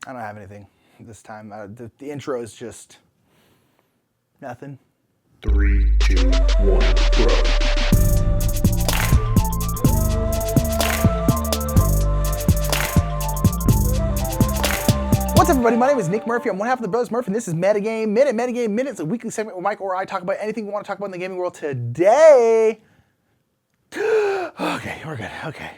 I don't have anything this time. The intro is just nothing. 3, 2, 1, go. What's up, everybody? My name is Nick Murphy. I'm one half of the Brothers Murphy, and this is Metagame Minute. Metagame Minute is a weekly segment where Mike or I talk about anything we want to talk about in the gaming world today. Okay, we're good. Okay.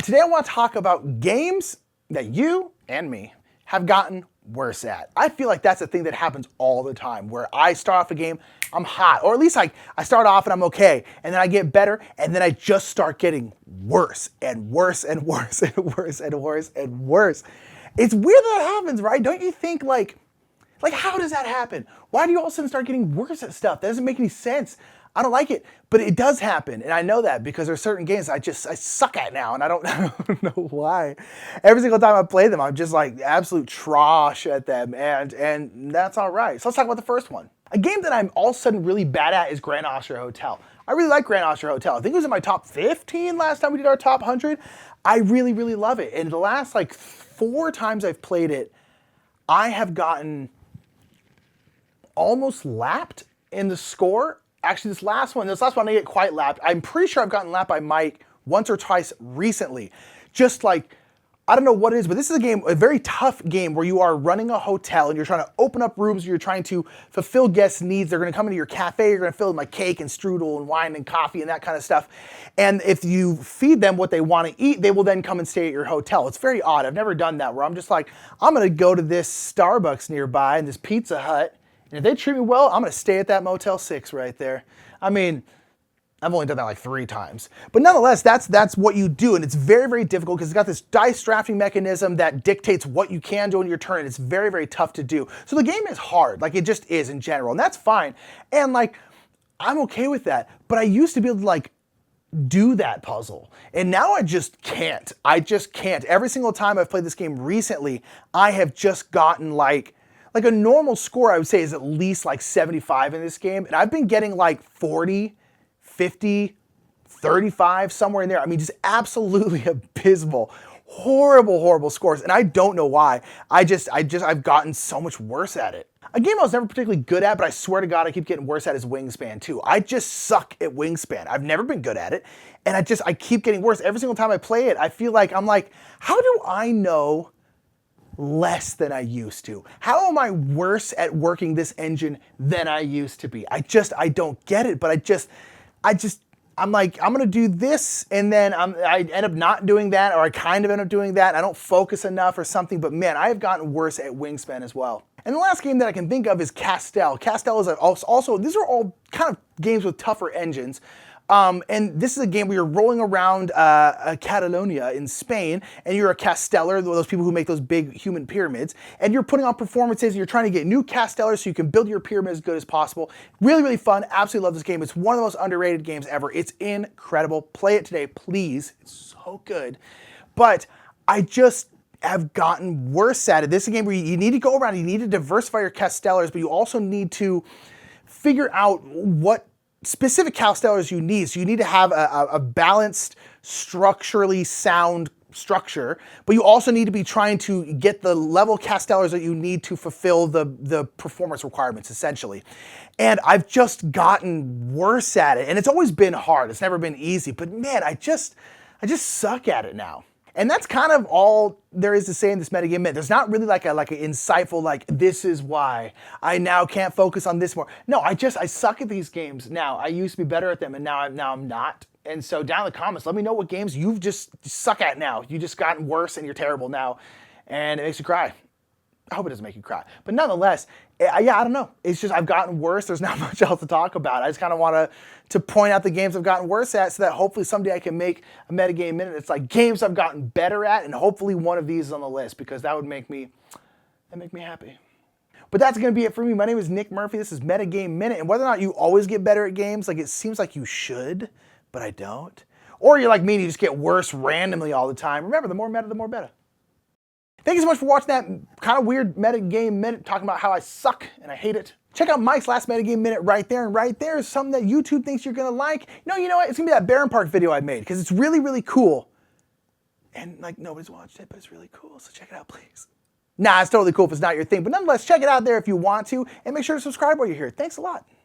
Today I want to talk about games that you and me have gotten worse at. I feel like that's a thing that happens all the time, where I start off a game, I'm hot, or at least I start off and I'm okay, and then I get better, and then I just start getting worse and worse and worse and worse and worse and worse. It's weird that happens, right? Don't you think, like how does that happen? Why do you all of a sudden start getting worse at stuff? That doesn't make any sense. I don't like it, but it does happen, and I know that because there's certain games I suck at now, and I don't know why. Every single time I play them, I'm just like absolute trash at them, and that's all right. So let's talk about the first one. A game that I'm all of a sudden really bad at is Grand Austria Hotel. I really like Grand Austria Hotel. I think it was in my top 15 last time we did our top 100. I really, really love it, and the last like 4 times I've played it, I have gotten almost lapped in the score. Actually, this last one I didn't get quite lapped. I'm pretty sure I've gotten lapped by Mike once or twice recently. Just like, I don't know what it is, but this is a very tough game where you are running a hotel and you're trying to open up rooms, you're trying to fulfill guests' needs. They're gonna come into your cafe, you're gonna fill them like cake and strudel and wine and coffee and that kind of stuff. And if you feed them what they wanna eat, they will then come and stay at your hotel. It's very odd. I've never done that, where I'm just like, I'm gonna go to this Starbucks nearby and this Pizza Hut, and if they treat me well, I'm gonna stay at that Motel 6 right there. I mean, I've only done that like 3 times. But nonetheless, that's what you do, and it's very, very difficult because it's got this dice drafting mechanism that dictates what you can do on your turn, and it's very, very tough to do. So the game is hard, like it just is in general, and that's fine. And like, I'm okay with that, but I used to be able to like do that puzzle, and now I just can't. I just can't. Every single time I've played this game recently, I have just gotten like a normal score, I would say, is at least like 75 in this game. And I've been getting like 40, 50, 35, somewhere in there. I mean, just absolutely abysmal, horrible, horrible scores. And I don't know why. I've gotten so much worse at it. A game I was never particularly good at, but I swear to God, I keep getting worse at is Wingspan too. I just suck at Wingspan. I've never been good at it. And I keep getting worse. Every single time I play it, I feel like I'm like, how do I know less than I used to? How am I worse at working this engine than I used to be? I don't get it, but I'm like, I'm gonna do this, and then I end up not doing that, or I kind of end up doing that. I don't focus enough or something, but man, I have gotten worse at Wingspan as well. And the last game that I can think of is Castel. Castel is also, these are all kind of games with tougher engines. And this is a game where you're rolling around Catalonia in Spain, and you're a casteller, those people who make those big human pyramids, and you're putting on performances, and you're trying to get new castellers so you can build your pyramid as good as possible. Really, really fun. Absolutely love this game. It's one of the most underrated games ever. It's incredible. Play it today, please. It's so good. But I just have gotten worse at it. This is a game where you need to go around, you need to diversify your castellers, but you also need to figure out what specific castellers you need. So you need to have a balanced, structurally sound structure, but you also need to be trying to get the level castellers that you need to fulfill the performance requirements, essentially. And I've just gotten worse at it. And it's always been hard. It's never been easy. But man, I just suck at it now. And that's kind of all there is to say in this metagame minute. There's not really like an insightful, like, this is why I now can't focus on this more. No, I suck at these games now. I used to be better at them, and now I'm not. And so down in the comments, let me know what games you've just suck at now. You just gotten worse and you're terrible now, and it makes you cry. I hope it doesn't make you cry. But nonetheless, yeah, I don't know. It's just I've gotten worse. There's not much else to talk about. I just kind of want to point out the games I've gotten worse at, so that hopefully someday I can make a metagame minute. It's like games I've gotten better at, and hopefully one of these is on the list, because that would make me happy. But that's going to be it for me. My name is Nick Murphy. This is Metagame Minute. And whether or not you always get better at games, like it seems like you should, but I don't. Or you're like me and you just get worse randomly all the time. Remember, the more meta, the more better. Thank you so much for watching that kind of weird metagame minute talking about how I suck and I hate it. Check out Mike's last metagame minute right there, and right there is something that YouTube thinks you're gonna like. You know what? It's gonna be that Barron Park video I made, because it's really, really cool. And like nobody's watched it, but it's really cool. So check it out, please. Nah, it's totally cool if it's not your thing. But nonetheless, check it out there if you want to. And make sure to subscribe while you're here. Thanks a lot.